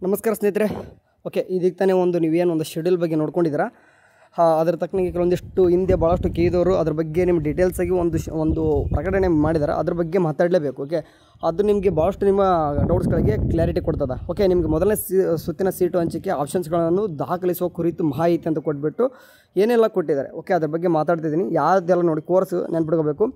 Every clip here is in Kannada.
ನಮಸ್ಕಾರ ಸ್ನೇಹಿತರೆ. ಓಕೆ, ಇದಕ್ಕೆ ತಾನೇ ನೀವೇನು ಶೆಡ್ಯೂಲ್ ಬಗ್ಗೆ ನೋಡ್ಕೊಂಡಿದ್ದೀರಾ. ಅದರ ತಕ್ಕನಿಗೆ ಕೆಲವೊಂದಿಷ್ಟು ಹಿಂದೆ ಭಾಳಷ್ಟು ಕೇಳಿದವರು ಅದ್ರ ಬಗ್ಗೆ ನಿಮ್ಮ ಡೀಟೇಲ್ಸಾಗಿ ಒಂದು ಪ್ರಕಟಣೆ ಮಾಡಿದ್ದಾರೆ. ಅದ್ರ ಬಗ್ಗೆ ಮಾತಾಡಲೇಬೇಕು. ಓಕೆ, ಅದು ನಿಮಗೆ ಭಾಳಷ್ಟು ನಿಮ್ಮ ಡೌಟ್ಸ್ಗಳಿಗೆ ಕ್ಲಾರಿಟಿ ಕೊಡ್ತದೆ. ಓಕೆ, ನಿಮಗೆ ಮೊದಲನೇ ಸುತ್ತಿನ ಸೀಟು ಹಂಚಿಕೆ ಆಪ್ಷನ್ಸ್ಗಳನ್ನು ದಾಖಲಿಸುವ ಕುರಿತು ಮಾಹಿತಿ ಅಂತ ಕೊಟ್ಬಿಟ್ಟು ಏನೆಲ್ಲ ಕೊಟ್ಟಿದ್ದಾರೆ. ಓಕೆ, ಅದ್ರ ಬಗ್ಗೆ ಮಾತಾಡ್ತಿದ್ದೀನಿ. ಯಾವುದೆಲ್ಲ ನೋಡಿ ಕೋರ್ಸ್ ನೆನ್ಪಿಟ್ಕೋಬೇಕು.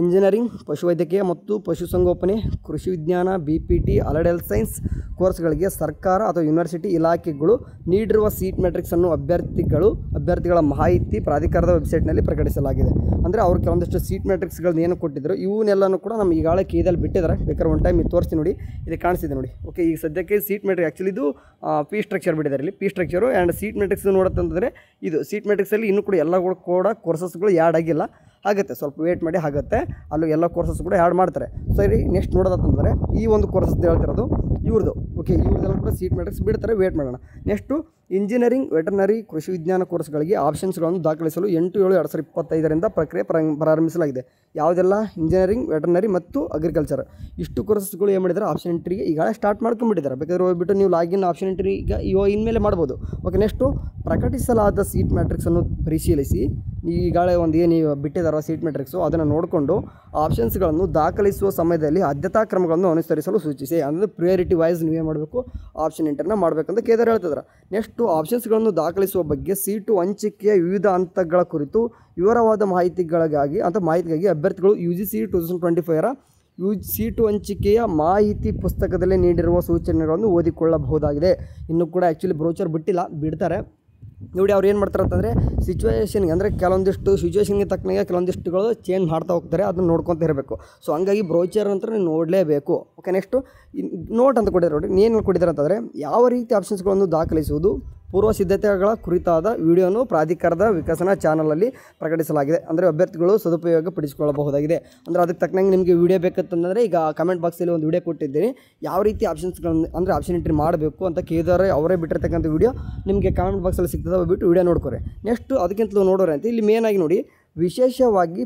ಇಂಜಿನಿಯರಿಂಗ್, ಪಶುವೈದ್ಯಕೀಯ ಮತ್ತು ಪಶುಸಂಗೋಪನೆ, ಕೃಷಿ ವಿಜ್ಞಾನ, BPT, ಅಲೈಡ್ ಹೆಲ್ತ್ ಸೈನ್ಸ್ ಕೋರ್ಸ್ಗಳಿಗೆ ಸರ್ಕಾರ ಅಥವಾ ಯೂನಿವರ್ಸಿಟಿ ಇಲಾಖೆಗಳು ನೀಡಿರುವ ಸೀಟ್ ಮ್ಯಾಟ್ರಿಕ್ಸನ್ನು ಅಭ್ಯರ್ಥಿಗಳ ಮಾಹಿತಿ ಪ್ರಾಧಿಕಾರದ ವೆಬ್ಸೈಟ್ನಲ್ಲಿ ಪ್ರಕಟಿಸಲಾಗಿದೆ. ಅಂದರೆ ಅವ್ರು ಕೆಲವೊಂದಿಷ್ಟು ಸೀಟ್ ಮ್ಯಾಟ್ರಿಕ್ಸ್ಗಳನ್ನ ಏನು ಕೊಟ್ಟಿದ್ದರು ಇವನ್ನೆಲ್ಲನೂ ಕೂಡ ನಮ್ಮ ಈಗಾಗಲೇ ಕೇದಲ್ಲಿ ಬಿಟ್ಟಿದ್ದಾರೆ. ಬೇಕಾದ್ರೆ ಒನ್ ಟೈಮ್ ಇದು ತೋರಿಸ್ತೀನಿ ನೋಡಿ, ಇಲ್ಲಿ ಕಾಣಿಸ್ತಿದೆ ನೋಡಿ. ಓಕೆ, ಈಗ ಸದ್ಯಕ್ಕೆ ಸೀಟ್ ಮ್ಯಾಟ್ರಿಕ್ ಆ್ಯಕ್ಚುಲಿ ಇದು ಪಿ ಸ್ಟ್ರಕ್ಚರ್ ಬಿಟ್ಟಿದ್ದಾರೆ. ಇಲ್ಲಿ P structure and seat matrix ನೋಡುತ್ತಂದರೆ ಇದು ಸೀಟ್ ಮ್ಯಾಟ್ರಿಕ್ಸಲ್ಲಿ ಇನ್ನೂ ಕೂಡ ಎಲ್ಲ ಕೂಡ ಕೋರ್ಸಸ್ಗಳು ಆ್ಯಡ್ ಆಗಿಲ್ಲ. ಆಗುತ್ತೆ, ಸ್ವಲ್ಪ ವೇಟ್ ಮಾಡಿ ಆಗುತ್ತೆ. ಅಲ್ಲೂ ಎಲ್ಲ ಕೋರ್ಸಸ್ ಕೂಡ ಆ್ಯಡ್ ಮಾಡ್ತಾರೆ. ಸರಿ, ನೆಕ್ಸ್ಟ್ ನೋಡೋದಂತಂದರೆ ಈ ಒಂದು ಕೋರ್ಸಸ್ ಹೇಳ್ತಿರೋದು ಇವ್ರದ್ದು. ಓಕೆ, ಇವ್ರದ್ದೆಲ್ಲ ಕೂಡ ಸೀಟ್ ಮ್ಯಾಟ್ರಿಕ್ಸ್ ಬಿಡ್ತಾರೆ, ವೇಟ್ ಮಾಡೋಣ. ನೆಕ್ಸ್ಟು ಇಂಜಿನಿಯರಿಂಗ್, ವೆಟರ್ನರಿ, ಕೃಷಿ ವಿಜ್ಞಾನ ಕೋರ್ಸ್ಗಳಿಗೆ ಆಪ್ಷನ್ಸ್ಗಳನ್ನು ದಾಖಲಿಸಲು 8/7/2025 ಪ್ರಕ್ರಿಯೆ ಪ್ರಾರಂಭಿಸಲಾಗಿದೆ. ಯಾವುದೆಲ್ಲ? ಇಂಜಿನಿಯರಿಂಗ್, ವೆಟರ್ನರಿ ಮತ್ತು ಅಗ್ರಿಕಲ್ಚರ್. ಇಷ್ಟು ಕೋರ್ಸಸ್ಗಳು ಏನು ಮಾಡಿದ್ದಾರೆ, ಆಪ್ಷನ್ ಎಂಟ್ರಿಗೆ ಈಗಾಗಲೇ ಸ್ಟಾರ್ಟ್ ಮಾಡ್ಕೊಂಡ್ಬಿಟ್ಟಿದ್ದಾರೆ. ಬೇಕಾದ್ರೆ ಹೋಗ್ಬಿಟ್ಟು ನೀವು ಲಾಗಿನ್ ಆಪ್ಷನ್ ಎಂಟ್ರಿ ಈಗ ಇನ್ಮೇಲೆ ಮಾಡ್ಬೋದು. ಓಕೆ, ನೆಕ್ಸ್ಟು ಪ್ರಕಟಿಸಲಾದ ಸೀಟ್ ಮ್ಯಾಟ್ರಿಕ್ಸನ್ನು ಪರಿಶೀಲಿಸಿ ಈಗಾಗಲೇ ನೀವು ಬಿಟ್ಟಿದ್ದಾರೋ ಸೀಟ್ ಮ್ಯಾಟ್ರಿಕ್ಸು ಅದನ್ನು ನೋಡಿಕೊಂಡು ಆಪ್ಷನ್ಸ್ಗಳನ್ನು ದಾಖಲಿಸುವ ಸಮಯದಲ್ಲಿ ಆದ್ಯತಾ ಕ್ರಮಗಳನ್ನು ಅನುಸರಿಸಲು ಸೂಚಿಸಿ. ಅಂದರೆ ಪ್ರಿಯಾರಿಟಿ ವೈಸ್ ನೀವೇ ಮಾಡಬೇಕು, ಆಪ್ಷನ್ ಎಂಟ್ರಿನ ಮಾಡಬೇಕಂತ ಕೇದಾರ ಹೇಳ್ತಿದ್ದಾರೆ. ನೆಕ್ಸ್ಟು ಆಪ್ಷನ್ಸ್ಗಳನ್ನು ದಾಖಲಿಸುವ ಬಗ್ಗೆ ಸೀಟು ಹಂಚಿಕೆಯ ವಿವಿಧ ಹಂತಗಳ ಕುರಿತು ವಿವರವಾದ ಮಾಹಿತಿಗಾಗಿ ಅಭ್ಯರ್ಥಿಗಳು UGC 2025 ಸೀಟು ಹಂಚಿಕೆಯ ಮಾಹಿತಿ ಪುಸ್ತಕದಲ್ಲಿ ನೀಡಿರುವ ಸೂಚನೆಗಳನ್ನು ಓದಿಕೊಳ್ಳಬಹುದಾಗಿದೆ. ಇನ್ನೂ ಕೂಡ ಆ್ಯಕ್ಚುಲಿ ಬ್ರೋಚರ್ ಬಿಡ್ತಾರೆ ನೋಡಿ. ಅವ್ರು ಏನು ಮಾಡ್ತಾರೆ ಅಂತಂದರೆ ಸಿಚುವೇಷನ್ಗೆ, ಅಂದರೆ ಕೆಲವೊಂದಿಷ್ಟು ಸಿಚುವೇಷನ್ಗೆ ತಕ್ಕನಾಗೆ ಕೆಲವೊಂದಿಷ್ಟುಗಳು ಚೇಂಜ್ ಮಾಡ್ತಾ ಹೋಗ್ತಾರೆ. ಅದನ್ನು ನೋಡ್ಕೊತ ಇರಬೇಕು. ಸೊ ಹಂಗಾಗಿ ಬ್ರೋಚರ್ ಅಂತ ನೀವು ನೋಡಲೇಬೇಕು. ಓಕೆ, ನೆಕ್ಸ್ಟು ನೋಟ್ ಅಂತ ಕೊಟ್ಟಿದ್ದಾರೆ ನೋಡಿ. ಏನು ಕೊಟ್ಟಿದ್ದಾರೆ ಅಂತಂದರೆ ಯಾವ ರೀತಿ ಆಪ್ಷನ್ಸ್ಗಳನ್ನು ದಾಖಲಿಸುವುದು ಪೂರ್ವ ಸಿದ್ಧತೆಗಳ ಕುರಿತಾದ ವಿಡಿಯೋನು ಪ್ರಾಧಿಕಾರದ ವಿಕಸನ ಚಾನಲಲ್ಲಿ ಪ್ರಕಟಿಸಲಾಗಿದೆ. ಅಂದರೆ ಅಭ್ಯರ್ಥಿಗಳು ಸದುಪಯೋಗ ಪಡಿಸಿಕೊಳ್ಳಬಹುದಾಗಿದೆ. ಅಂದರೆ ಅದಕ್ಕೆ ತಕ್ಕನಂಗೆ ನಿಮಗೆ ವಿಡಿಯೋ ಬೇಕಂತಂದರೆ ಈಗ ಕಮೆಂಟ್ ಬಾಕ್ಸಲ್ಲಿ ಒಂದು ವಿಡಿಯೋ ಕೊಟ್ಟಿದ್ದೀನಿ. ಯಾವ ರೀತಿ ಆಪ್ಷನ್ಸ್ಗಳನ್ನು ಅಂದರೆ ಆಪ್ಷನ್ ಎಂಟ್ರಿ ಮಾಡಬೇಕು ಅಂತ ಕೇಳಿದರೆ ಅವರೇ ಬಿಟ್ಟಿರ್ತಕ್ಕಂಥ ವಿಡಿಯೋ ನಿಮಗೆ ಕಮೆಂಟ್ ಬಾಕ್ಸಲ್ಲಿ ಸಿಗ್ತದೆ, ಹೋಗ್ಬಿಟ್ಟು ವಿಡಿಯೋ ನೋಡ್ಕೊರೆ. ನೆಕ್ಸ್ಟು ಅದಕ್ಕಿಂತಲೂ ನೋಡೋರೆ ಅಂತ ಇಲ್ಲಿ ಮೇನಾಗಿ ನೋಡಿ, ವಿಶೇಷವಾಗಿ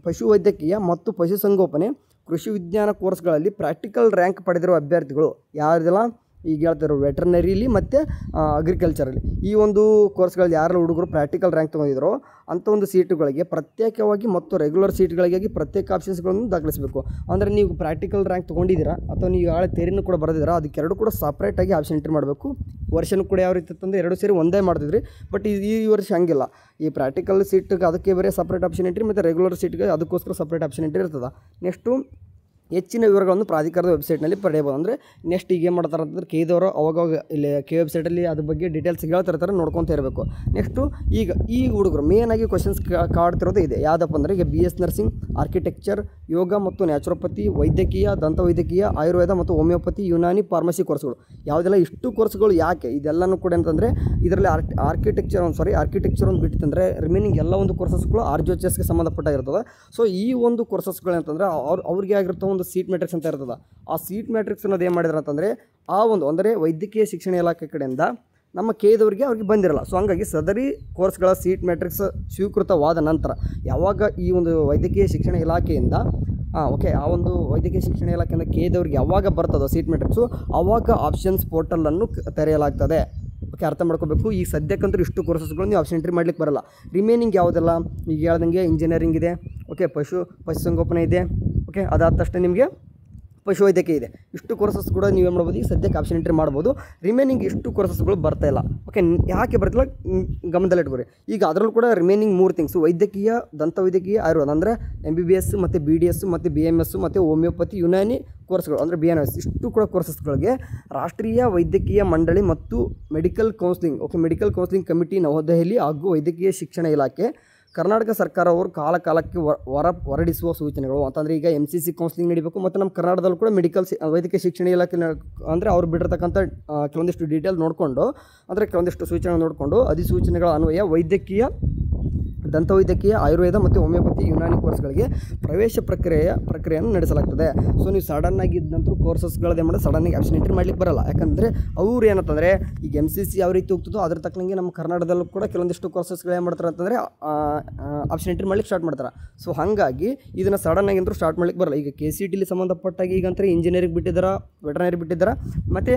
ಪಶುವೈದ್ಯಕೀಯ ಮತ್ತು ಪಶುಸಂಗೋಪನೆ, ಕೃಷಿ ವಿಜ್ಞಾನ ಕೋರ್ಸ್ಗಳಲ್ಲಿ ಪ್ರಾಕ್ಟಿಕಲ್ ರ್ಯಾಂಕ್ ಪಡೆದಿರುವ ಅಭ್ಯರ್ಥಿಗಳು ಯಾರಿದೆಲ್ಲ ಈಗ ಹೇಳ್ತಿರೋ ವೆಟರ್ನರಿಲಿ ಮತ್ತು ಅಗ್ರಿಕಲ್ಚರಲ್ಲಿ ಈ ಒಂದು ಕೋರ್ಸ್ಗಳಲ್ಲಿ ಯಾರೆಲ್ಲ ಹುಡುಗರು ಪ್ರಾಕ್ಟಿಕಲ್ ರ್ಯಾಂಕ್ ತೊಗೊಂಡಿದ್ರು ಅಂಥ ಒಂದು ಸೀಟುಗಳಿಗೆ ಪ್ರತ್ಯೇಕವಾಗಿ ಮತ್ತು ರೆಗ್ಯುಲರ್ ಸೀಟ್ಗಳಿಗಾಗಿ ಪ್ರತ್ಯೇಕ ಆಪ್ಷನ್ಸ್ಗಳನ್ನು ದಾಖಲಿಸಬೇಕು. ಅಂದರೆ ನೀವು ಪ್ರಾಕ್ಟಿಕಲ್ ರ್ಯಾಂಕ್ ತೊಗೊಂಡಿದ್ದೀರಾ ಅಥವಾ ನೀವು ಯಾಳೆ ತೇರಿನೂ ಕೂಡ ಬರೆದಿದ್ದೀರಾ, ಅದಕ್ಕೆರಡು ಕೂಡ ಸಪ್ರೇಟಾಗಿ ಆಪ್ಷನ್ ಎಂಟ್ರಿ ಮಾಡಬೇಕು. ವರ್ಷನೂ ಕೂಡ ಯಾವ ರೀತಿ ಅಂತಂದರೆ ಎರಡು ಸೇರಿ ಒಂದೇ ಮಾಡ್ತಿದ್ರಿ. ಬಟ್ ಈ ವರ್ಷ ಹಂಗಿಲ್ಲ. ಈ ಪ್ರಾಕ್ಟಿಕಲ್ ಸೀಟ್ಗೆ ಅದಕ್ಕೆ ಬೇರೆ ಸಪ್ರೇಟ್ ಆಪ್ಷನ್ ಎಂಟ್ರಿ ಮತ್ತು ರೆಗ್ಯುಲರ್ ಸೀಟ್ಗೆ ಅದಕ್ಕೋಸ್ಕರ ಸಪ್ರೇಟ್ ಆಪ್ಷನ್ ಎಂಟ್ರಿ ಇರ್ತದೆ. ನೆಕ್ಸ್ಟು ಹೆಚ್ಚಿನ ವಿವರಗಳನ್ನು ಪ್ರಾಧಿಕಾರದ ವೆಬ್ಸೈಟ್ನಲ್ಲಿ ಪಡೆಯಬಹುದು. ಅಂದರೆ ನೆಕ್ಸ್ಟ್ ಈಗ ಏನು ಮಾಡ್ತಾರೆ ಅಂತಂದರೆ ಕೇದವರು ಅವಾಗವಾಗ ಇಲ್ಲಿ ವೆಬ್ಸೈಟಲ್ಲಿ ಅದ್ರ ಬಗ್ಗೆ ಡೀಟೇಲ್ಸ್ ಹೇಳ್ತಿರ್ತಾರೆ, ನೋಡ್ಕೊತ ಇರಬೇಕು. ನೆಕ್ಸ್ಟು ಈ ಹುಡುಗರು ಮೇನಾಗಿ ಕ್ವಶನ್ಸ್ ಕಾಡ್ತಿರೋದು ಇದೆ. ಯಾವುದಪ್ಪ ಅಂದರೆ ಈಗ BS ನರ್ಸಿಂಗ್, ಆರ್ಕಿಟೆಕ್ಚರ್, ಯೋಗ ಮತ್ತು ನ್ಯಾಚುರೋಪತಿ, ವೈದ್ಯಕೀಯ, ದಂತವೈದ್ಯಕೀಯ, ಆಯುರ್ವೇದ ಮತ್ತು ಹೋಮಿಯೋಪತಿ, ಯುನಾನಿ, ಫಾರ್ಮಸಿ ಕೋರ್ಸ್ಗಳು. ಯಾವುದೆಲ್ಲ ಇಷ್ಟು ಕೋರ್ಸ್ಗಳು ಯಾಕೆ ಇದೆಲ್ಲನೂ ಕೂಡ ಅಂತಂದರೆ ಇದರಲ್ಲಿ ಆರ್ಕಿಟೆಕ್ಚರ್ ಒಂದು ಬಿಟ್ಟಿತ್ತಂದರೆ ರಿಮೈನಿಂಗ್ ಎಲ್ಲ ಒಂದು ಕೋರ್ಸಸ್ಗಳು RGHSಗೆ ಸಂಬಂಧಪಟ್ಟಾಗಿರ್ತದೆ. ಸೊ ಈ ಒಂದು ಕೋರ್ಸಸ್ಗಳು ಅಂತಂದರೆ ಅವ್ರಿಗೆ ಆಗಿರ್ತವೆ ಒಂದು ಸೀಟ್ ಮ್ಯಾಟ್ರಿಕ್ಸ್ ಅಂತ ಇರ್ತದೆ. ಆ ಸೀಟ್ ಮ್ಯಾಟ್ರಿಕ್ಸ್ ಅನ್ನೋದು ಏನು ಮಾಡಿದ್ರು ಅಂತಂದರೆ ಅಂದರೆ ವೈದ್ಯಕೀಯ ಶಿಕ್ಷಣ ಇಲಾಖೆ ಕಡೆಯಿಂದ ನಮ್ಮ ಕೇದವರಿಗೆ ಅವ್ರಿಗೆ ಬಂದಿರಲ್ಲ. ಸೊ ಹಂಗಾಗಿ ಸದರಿ ಕೋರ್ಸ್ಗಳ ಸೀಟ್ ಮ್ಯಾಟ್ರಿಕ್ಸ್ ಸ್ವೀಕೃತವಾದ ನಂತರ ಯಾವಾಗ ಈ ಒಂದು ವೈದ್ಯಕೀಯ ಶಿಕ್ಷಣ ಇಲಾಖೆಯಿಂದ ಆ ಒಂದು ವೈದ್ಯಕೀಯ ಶಿಕ್ಷಣ ಇಲಾಖೆಯಿಂದ ಕೇದವ್ರಿಗೆ ಯಾವಾಗ ಬರ್ತದೋ ಸೀಟ್ ಮ್ಯಾಟ್ರಿಕ್ಸು ಆವಾಗ ಆಪ್ಷನ್ಸ್ ಪೋರ್ಟಲನ್ನು ತೆರೆಯಲಾಗ್ತದೆ. ಓಕೆ, ಅರ್ಥ ಮಾಡ್ಕೋಬೇಕು. ಈ ಸದ್ಯಕ್ಕಂತೂ ಇಷ್ಟು ಕೋರ್ಸಸ್ಗಳು ನೀವು ಆಪ್ಷನ್ ಎಂಟ್ರಿ ಮಾಡ್ಲಿಕ್ಕೆ ಬರಲ್ಲ. ರಿಮೈನಿಂಗ್ ಯಾವುದೆಲ್ಲ ಈಗ ಹೇಳ್ದಂಗೆ ಇಂಜಿನಿಯರಿಂಗ್ ಇದೆ, ಓಕೆ, ಪಶುಸಂಗೋಪನೆ ಇದೆ, ಓಕೆ, ಅದಾದ ತಕ್ಷಣ ನಿಮಗೆ ಪಶುವೈದ್ಯಕೀಯ ಇದೆ. ಇಷ್ಟು ಕೋರ್ಸಸ್ ಕೂಡ ನೀವೇನು ಮಾಡ್ಬೋದು, ಈಗ ಸದ್ಯಕ್ಕೆ ಆಪ್ಷನ್ ಎಂಟ್ರಿ ಮಾಡ್ಬೋದು. ರಿಮೈನಿಂಗ್ ಇಷ್ಟು ಕೋರ್ಸಸ್ಗಳು ಬರ್ತಾಯಿಲ್ಲ. ಓಕೆ, ಯಾಕೆ ಬರ್ತಿಲ್ಲ ಗಮನದಲ್ಲಿಟ್ಕೊರಿ. ಈಗ ಅದರಲ್ಲೂ ಕೂಡ ರಿಮೈನಿಂಗ್ 3 ಥಿಂಗ್ಸು ದಂತವೈದ್ಯಕೀಯ, ಆಯುರ್ವೇದ ಅಂದರೆ MBBS ಮತ್ತು BDS ಮತ್ತು BMS ಮತ್ತು ಹೋಮಿಯೋಪತಿ, ಯುನಾನಿ ಕೋರ್ಸ್ಗಳು ಅಂದರೆ BNS. ಇಷ್ಟು ಕೂಡ ಕೋರ್ಸಸ್ಗಳಿಗೆ ರಾಷ್ಟ್ರೀಯ ವೈದ್ಯಕೀಯ ಮಂಡಳಿ ಮತ್ತು ಮೆಡಿಕಲ್ ಕೌನ್ಸಿಲಿಂಗ್ ಕಮಿಟಿ ನವದೆಹಲಿ ಹಾಗೂ ವೈದ್ಯಕೀಯ ಶಿಕ್ಷಣ ಇಲಾಖೆ ಕರ್ನಾಟಕ ಸರ್ಕಾರ ಅವರು ಕಾಲಕ್ಕೆ ಹೊರಡಿಸುವ ಸೂಚನೆಗಳು ಅಂತಂದರೆ ಈಗ MCC ಕೌನ್ಸಿಲಿಂಗ್ ನಡಿಬೇಕು. ಮತ್ತು ನಮ್ಮ ಕರ್ನಾಟಕದಲ್ಲೂ ಕೂಡ ವೈದ್ಯಕೀಯ ಶಿಕ್ಷಣ ಇಲಾಖೆ ಅಂದರೆ ಅವ್ರು ಬಿಟ್ಟಿರ್ತಕ್ಕಂಥ ಕೆಲವೊಂದಿಷ್ಟು ಡೀಟೇಲ್ ನೋಡಿಕೊಂಡು ಅಂದರೆ ಕೆಲವೊಂದಿಷ್ಟು ಸೂಚನೆ ನೋಡಿಕೊಂಡು ಅಧಿಸೂಚನೆಗಳ ಅನ್ವಯ ವೈದ್ಯಕೀಯ ದಂತವೈದ್ಯಕೀಯ, ಆಯುರ್ವೇದ ಮತ್ತು ಹೋಮಿಯೋಪತಿ, ಯುನಾನಿ ಕೋರ್ಸ್ಗಳಿಗೆ ಪ್ರವೇಶ ಪ್ರಕ್ರಿಯೆಯನ್ನು ನಡೆಸಲಾಗ್ತದೆ. ಸೊ ನೀವು ಸಡನ್ನಾಗಿ ಇದ್ದ ನಂತರ ಕೋರ್ಸಸ್ಗಳದ್ದು ಮಾಡೋದು ಸಡನ್ನಾಗಿ ಆಪ್ಷನ್ ಎಂಟ್ರಿ ಮಾಡ್ಲಿಕ್ಕೆ ಬರಲ್ಲ. ಯಾಕಂದರೆ ಅವ್ರು ಏನಂತಂದರೆ ಈಗ MCC ಯಾವ ರೀತಿ ಹೋಗ್ತದೋ ಅದ್ರ ತಕ್ಕಂಗೆ ನಮ್ಮ ಕರ್ನಾಟಕದಲ್ಲೂ ಕೂಡ ಕೆಲವೊಂದಿಷ್ಟು ಕೋರ್ಸಸ್ಗಳು ಏನು ಮಾಡ್ತಾರೆ ಅಂತಂದರೆ ಆಪ್ಷನ್ ಎಂಟ್ರಿ ಮಾಡ್ಲಿಕ್ಕೆ ಸ್ಟಾರ್ಟ್ ಮಾಡ್ತಾರೆ. ಸೊ ಹಾಗಾಗಿ ಇದನ್ನು ಸಡನ್ನಾಗಿ ಅಂತೂ ಸ್ಟಾರ್ಟ್ ಮಾಡ್ಲಿಕ್ಕೆ ಬರಲ್ಲ. ಈಗ KCTಲಿ ಸಂಬಂಧಪಟ್ಟಾಗಿ ಈಗಂತೂ ಇಂಜಿನಿಯರಿಂಗ್ ಬಿಟ್ಟಿದ್ದಾರೆ, ವೆಟರ್ನರಿ ಬಿಟ್ಟಿದ್ದಾರೆ, ಮತ್ತು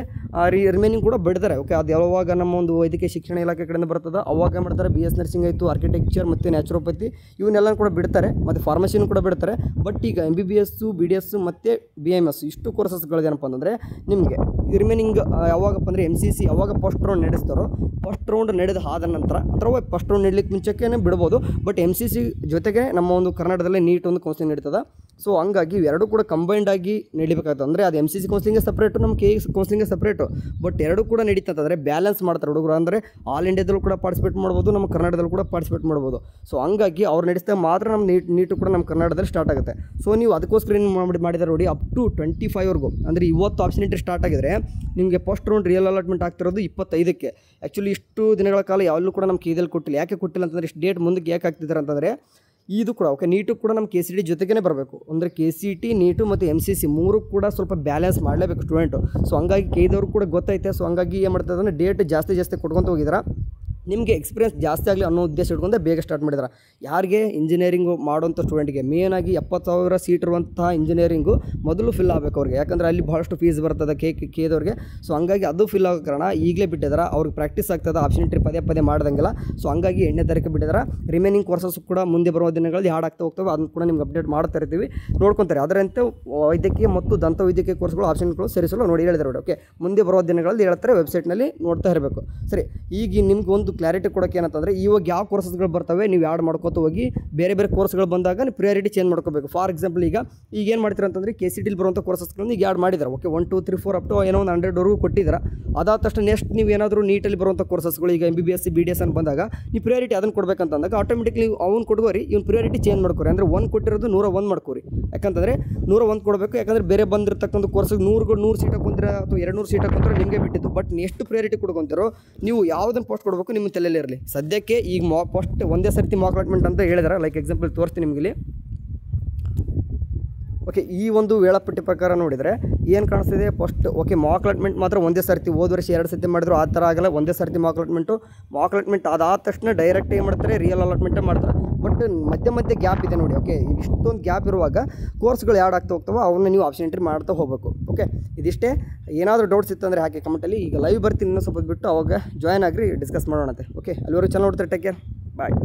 ರಿಮೈನಿಂಗ್ ಕೂಡ ಬಿಡ್ತಾರೆ. ಓಕೆ, ಅದು ಯಾವಾಗ ನಮ್ಮ ಒಂದು ವೈದ್ಯಕೀಯ ಶಿಕ್ಷಣ ಇಲಾಖೆ ಕಡೆಯಿಂದ ಬರ್ತದೆ ಅವಾಗ ಮಾಡ್ತಾರೆ. BS ನರ್ಸಿಂಗ್ ಆಯಿತು, ಆರ್ಕಿಟೆಕ್ಚರ್ ಮತ್ತು ನ್ಯಾಚುರೋಪತಿ ಇವನ್ನೆಲ್ಲ ಕೂಡ ಬಿಡ್ತಾರೆ, ಮತ್ತು ಫಾರ್ಮಸಿನೂ ಕೂಡ ಬಿಡ್ತಾರೆ. ಬಟ್ ಈಗ MBBS, BDS ಮತ್ತು BMS ಇಷ್ಟು ಕೋರ್ಸಸ್ಗಳೇನಪ್ಪ ಅಂತಂದರೆ ನಿಮಗೆ ರಿಮೈನಿಂಗ್ ಯಾವಾಗಪ್ಪ ಅಂದರೆ MCC ಯಾವಾಗ ಫಸ್ಟ್ ರೌಂಡ್ ನಡೆಸ್ತಾರೋ ಫಸ್ಟ್ ರೌಂಡ್ ನಡೆದ ಆದ ನಂತರ ಅಥವಾ ಫಸ್ಟ್ ರೌಂಡ್ ನಡೀಲಿಕ್ಕೆ ಮುಂಚೆನೇ ಬಿಡ್ಬೋದು. ಬಟ್ MCC ಜೊತೆಗೆ ನಮ್ಮ ಒಂದು ಕರ್ನಾಟಕದಲ್ಲೇ ನೀಟ್ ಒಂದು ಕೌನ್ಸಿಲಿಂಗ್ ನಡೀತದೆ. ಸೊ ಹಂಗಾಗಿ ಎರಡೂ ಕೂಡ ಕಂಬೈಂಡ್ ಆಗಿ ನಡಿಬೇಕಾಗ್ತದೆ. ಅಂದರೆ ಅದು MCC ಕೌನ್ಸಿಲಿಂಗ್ ಸಪ್ರೇಟು, ನಮ್ಮ KE ಕೌನ್ಸಿಲಿಂಗ್ ಸಪ್ರೇಟು. ಬಟ್ ಎರಡೂ ಕೂಡ ನಡೀತಂತಂದರೆ ಬ್ಯಾಲೆನ್ಸ್ ಮಾಡ್ತಾರೆ ಹುಡುಗರು. ಅಂದರೆ ಆಲ್ ಇಂಡಿಯಾದಲ್ಲೂ ಕೂಡ ಪಾರ್ಟಿಸಿಪೇಟ್ ಮಾಡ್ಬೋದು, ನಮ್ಮ ಕರ್ನಾಟಕದಲ್ಲೂ ಕೂಡ ಪಾರ್ಟಿಸಿಪೇಟ್ ಮಾಡ್ಬೋದು. ಸೊ ಹಂಗಾಗಿ ಅವ್ರು ನಡೆಸಿದಾಗ ಮಾತ್ರ ನಮ್ಮ ನೀಟು ಕೂಡ ನಮ್ಮ ಕರ್ನಾಟಕದಲ್ಲಿ ಸ್ಟಾರ್ಟ್ ಆಗುತ್ತೆ. ಸೊ ನೀವು ಅದಕ್ಕೋಸ್ಕರ ಏನು ಮಾಡಿದ್ದಾರೆ ನೋಡಿ, ಅಪ್ ಟು 25ವರೆಗೂ ಅಂದರೆ ಇವತ್ತು ಆಪ್ಷನ್ ಎಂಟ್ರಿ ಸ್ಟಾರ್ಟ್ ಆಗಿದ್ರೆ ನಿಮಗೆ ಫಸ್ಟ್ ರೌಂಡ್ ರಿಯಲ್ ಅಲಾಟ್ಮೆಂಟ್ ಆಗ್ತಿರೋದು 25ಕ್ಕೆ. ಆ್ಯಕ್ಚುಲಿ ಇಷ್ಟು ದಿನಗಳ ಕಾಲ ಯಾವಲ್ಲೂ ಕೂಡ ನಮ್ಮ KEದಲ್ಲಿ ಕೊಟ್ಟಿಲ್ಲ. ಯಾಕೆ ಕೊಟ್ಟಿಲ್ಲ ಅಂತಂದರೆ ಇಷ್ಟು ಡೇಟ್ ಮುಂದಕ್ಕೆ ಯಾಕೆ ಆಗ್ತಿದ್ದಾರೆ ಅಂತಂದರೆ ಇದು ಕೂಡ ಓಕೆ ನೀಟು ಕೂಡ ನಮ್ಮ KCT ಜೊತೆಗೇ ಬರಬೇಕು. ಅಂದರೆ KCT, ನೀಟು ಮತ್ತು MCC ಮೂರು ಕೂಡ ಸ್ವಲ್ಪ ಬ್ಯಾಲೆನ್ಸ್ ಮಾಡಲೇಬೇಕು ಸ್ಟೂಡೆಂಟು. ಸೊ ಹಂಗಾಗಿ KEದವ್ರು ಕೂಡ ಗೊತ್ತೈತೆ. ಸೊ ಹಂಗಾಗಿ ಏನು ಮಾಡ್ತಾರೆ ಅಂದರೆ ಡೇಟ್ ಜಾಸ್ತಿ ಕೊಡ್ಕೊತ ಹೋಗಿದ್ದಾರೆ. ನಿಮಗೆ ಎಕ್ಸ್ಪೀರಿಯನ್ಸ್ ಜಾಸ್ತಿ ಆಗಲಿ ಅನ್ನೋ ಉದ್ದೇಶ ಇಟ್ಕೊಂಡೆ ಬೇಗ ಸ್ಟಾರ್ಟ್ ಮಾಡಿದ್ದಾರೆ. ಯಾರಿಗೆ ಇಂಜಿನಿಯರಿಂಗು ಮಾಡೋಂಥ ಸ್ಟೂಡೆಂಟ್ಗೆ ಮೇನಾಗಿ 70,000 ಸೀಟ್ ಇರುವಂತಹ ಇಂಜಿನಿಯರಿಂಗು ಮೊದಲು ಫಿಲ್ ಆಗಬೇಕು ಅವ್ರಿಗೆ. ಯಾಕಂದರೆ ಅಲ್ಲಿ ಭಾಳಷ್ಟು ಫೀಸ್ ಬರ್ತದೆ KEದವ್ರಿಗೆ. ಸೊ ಹಂಗಾಗಿ ಅದು ಫಿಲ್ ಆಗೋ ಕಾರಣ ಈಗಲೇ ಬಿಟ್ಟಿದ್ದಾರೆ. ಅವ್ರಿಗೆ ಪ್ರಾಕ್ಟೀಸ್ ಆಗ್ತದೆ, ಆಪ್ಷನ್ ಎಂಟ್ರಿ ಪದೇ ಮಾಡ್ದಂಗಿಲ್ಲ. ಸೊ ಹಂಗಾಗಿ 8ನೇ ತಾರೀಕು ಬಿಟ್ಟಿದ್ದಾರೆ. ರಿಮೈನಿಂಗ್ ಕೋರ್ಸಸ್ ಕೂಡ ಮುಂದೆ ಬರುವ ದಿನಗಳಲ್ಲಿ ಹಾಡ್ ಆಗ್ತಾ ಹೋಗ್ತವೆ. ಅದನ್ನು ಕೂಡ ನಿಮ್ಗೆ ಅಪ್ಡೇಟ್ ಮಾಡ್ತಾ ಇರ್ತೀವಿ, ನೋಡ್ಕೊತಾರೆ. ಅದರಂತೆ ವೈದ್ಯಕೀಯ ಮತ್ತು ದಂತ ವೈದ್ಯಕೀಯ ಕೋರ್ಸ್ಗಳು ಆಪ್ಷನ್ಗಳು ಸೇರಿಸಲು ನೋಡಿ ಹೇಳಿದ್ದಾರೆ ನೋಡಿ. ಓಕೆ, ಮುಂದೆ ಬರುವ ದಿನಗಳಲ್ಲಿ ಹೇಳ್ತಾರೆ, ವೆಬ್ಸೈಟ್ನಲ್ಲಿ ನೋಡ್ತಾ ಇರಬೇಕು. ಸರಿ, ಈಗ ನಿಮ್ಗೆ ಒಂದು ಕ್ಲಾರಿಟಿ ಕೊಡೋಕೆ ಏನಂತಂದರೆ ಇವಾಗ ಯಾವ ಕೋರ್ಸಸ್ಗಳು ಬರ್ತವೆ ನೀವು ಆ್ಯಡ್ ಮಾಡ್ಕೋತ ಹೋಗಿ ಬೇರೆ ಕೋರ್ಸ್ಗಳು ಬಂದಾಗ ನೀವು ಪ್ರಿಯಾರಿಟಿ ಚೇಂಜ್ ಮಾಡ್ಕೋಬೇಕು. ಫಾರ್ ಎಕ್ಸಾಂಪಲ್ ಈಗ ಏನು ಮಾಡ್ತೀರಾ ಅಂತಂದರೆ KCTಲಿ ಬರುವಂಥ ಕೋರ್ಸಸ್ಗಳನ್ನು ಈಗ ಆ್ಯಡ್ ಮಾಡಿದ್ದಾರೆ. ಓಕೆ, 1 2 3 4 ಅಪ್ ಟು ಏನೋ ಒಂದು 100ವರೆಗೂ ಕೊಟ್ಟಿದ್ದಾರೆ. ಅದಾದ ತಕ್ಷಣ ನೆಕ್ಸ್ಟ್ ನೀವು ಏನಾದರೂ ನೀಟಲ್ಲಿ ಬರುವಂಥ ಕೋರ್ಸಸ್ಗಳು ಈಗ MBBS, BDS ಅಂತ ಬಂದಾಗ ನೀವು ಪ್ರಿಯಾರಿಟಿ ಅದನ್ನು ಕೊಡಬೇಕಂತಂದಾಗ ಆಟೋಮೆಟಿಕ್ಲಿ ಅವ್ನು ಕೊಡ್ಕೋರಿ, ಇವ್ನು ಪ್ರಿಯಾರಿಟಿ ಚೇಂಜ್ ಮಾಡ್ಕೋರಿ. ಅಂದರೆ 1 ಕೊಟ್ಟಿರೋದು 101 ಮಾಡ್ಕೋರಿ. ಯಾಕಂತಂದರೆ 101 ಕೊಡಬೇಕು. ಯಾಕಂದರೆ ಬೇರೆ ಬಂದಿರತಕ್ಕಂಥ ಕೋರ್ಸಿಗೆ 100 ಸೀಟ್ ಹಾಕೊಂಡ್ರೆ ಅಥವಾ 200 ಸೀಟ್ ಹಾಕೊಂಡ್ರೆ ನಿಮಗೆ ಬಿಟ್ಟಿದ್ದು. ಬಟ್ ಎಷ್ಟು ಪ್ರಿಯಾರಿಟಿ ಕೊಡ್ಕೊಂತಾರೋ ನೀವು ಯಾವುದನ್ನು ಪೋಸ್ಟ್ ಕೊಡಬೇಕು ನಿಮ್ಮ ತಲೆಯಲ್ಲಿ ಇರಲಿ. ಸದ್ಯಕ್ಕೆ ಈಗ ಫಸ್ಟ್ ಒಂದೇ ಸರ್ತಿ ಮಾಕ್ ಅಲಾಟ್ಮೆಂಟ್ ಅಂತ ಹೇಳಿದಾರೆ. ಲೈಕ್ ಎಕ್ಸಾಂಪಲ್ ತೋರಿಸ್ತೀನಿ ನಿಮಗೆ. ಓಕೆ, ಈ ಒಂದು ವೇಳಾಪಟ್ಟಿ ಪ್ರಕಾರ ನೋಡಿದರೆ ಏನು ಕಾಣಿಸ್ತಿದೆ ಫಸ್ಟ್. ಓಕೆ, ಮಾಕ್ ಅಲಾಟ್ಮೆಂಟ್ ಮಾತ್ರ ಒಂದೇ ಸರ್ತಿ, ಹೋದ ವರ್ಷ 2 ಸರ್ತಿ ಮಾಡಿದ್ರು, ಆ ಥರ ಆಗಲ್ಲ. ಒಂದೇ ಸರ್ತಿ ಮಾಕ್ ಅಲಾಟ್ಮೆಂಟ್ ಅದಾದ ತಕ್ಷಣ ಡೈರೆಕ್ಟ್ ಏನು ಮಾಡ್ತಾರೆ, ರಿಯಲ್ ಅಲಾಟ್ಮೆಂಟೇ ಮಾಡ್ತಾರೆ. ಬಟ್ ಮಧ್ಯೆ ಗ್ಯಾಪ್ ಇದೆ ನೋಡಿ. ಓಕೆ, ಇಷ್ಟೊಂದು ಗ್ಯಾಪ್ ಇರುವಾಗ ಕೋರ್ಸ್ಗಳು ಯಾಡ್ ಆಗ್ತಾ ಹೋಗ್ತಾವೆ, ಅವನ್ನ ನೀವು ಆಪ್ಷನ್ ಎಂಟ್ರಿ ಮಾಡ್ತಾ ಹೋಗಬೇಕು. ಓಕೆ, ಇದಿಷ್ಟೇ. ಏನಾದರೂ ಡೌಟ್ಸ್ ಇತ್ತಂದರೆ ಹಾಕಿ ಕಮೆಂಟಲ್ಲಿ. ಈಗ ಲೈವ್ ಬರ್ತೀನಿ ಇನ್ನೂ ಸ್ವಲ್ಪ ಬಿಟ್ಟು, ಅವಾಗ ಜಾಯ್ನ್ ಆಗಿರಿ, ಡಿಸ್ಕಸ್ ಮಾಡೋಣಂತೆ. ಓಕೆ, ಅಲ್ಲಿವರೆಗೂ ಚೆನ್ನಾಗಿ ನೋಡ್ತಾರೆ. ಟೇಕ್ ಕೇರ್, ಬಾಯ್.